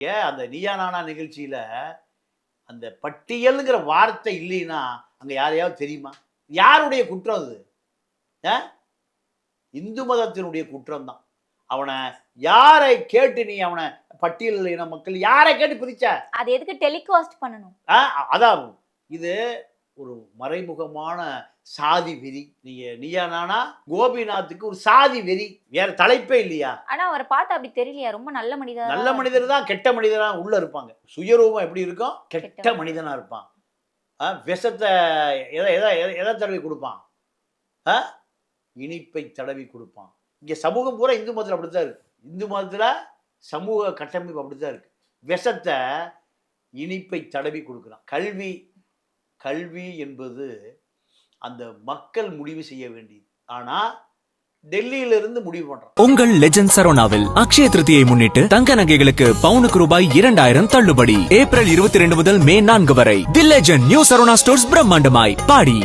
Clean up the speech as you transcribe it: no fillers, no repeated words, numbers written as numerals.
ஏன் அந்த நீயா நானா நிகழ்ச்சியில அந்த பட்டியல்ங்கிற வார்த்தை இல்லைன்னா அங்க யாரையாவது தெரியுமா? யாருடைய குற்றம் அது? இந்து மதத்தினுடைய குற்றம் தான். அவனை யாரை கேட்டு நீ அவனை பட்டியல் இன மக்கள் யாரை கேட்டு பிரிச்ச? அது எதுக்கு டெலிகாஸ்ட் பண்ணணும்? அதான் இது ஒரு மறைமுகமான சாதி வெறி. நீங்க நீயா நானா கோபிநாத்துக்கு ஒரு சாதி வெறி, வேற தலைப்பே இல்லையா? ஆனா அவரை பார்த்தா அப்படி தெரியலையா? ரொம்ப நல்ல மனிதர். நல்ல மனிதர் தான் கெட்ட மனிதரா உள்ள இருப்பாங்க. சுயரூபம் எப்படி இருக்கும்? கெட்ட மனிதனா இருப்பான். விஷத்தை எதை தடவி கொடுப்பான்? இனிப்பை தடவி கொடுப்பான். இங்க சமூகம் பூரா இந்து மதத்தில் அப்படித்தான் இருக்கு. இந்து மதத்துல சமூக கட்டமைப்பு அப்படித்தான் இருக்கு. விஷத்தை இனிப்பை தடவி கொடுக்குறான். கல்வி என்பது அந்த மக்கள் முடிவு செய்ய வேண்டியது. ஆனா டெல்லியிலிருந்து முடிவு பண்றான். உங்கள் லெஜண்ட் சரவணாவில் அக்ஷய திருதியை முன்னிட்டு தங்க நகைகளுக்கு பவுனுக்கு ரூபாய் 2000 தள்ளுபடி. ஏப்ரல் 22 முதல் மே 4 வரை. The legend new Saravana stores பிரம்மாண்டமாய் பாடி.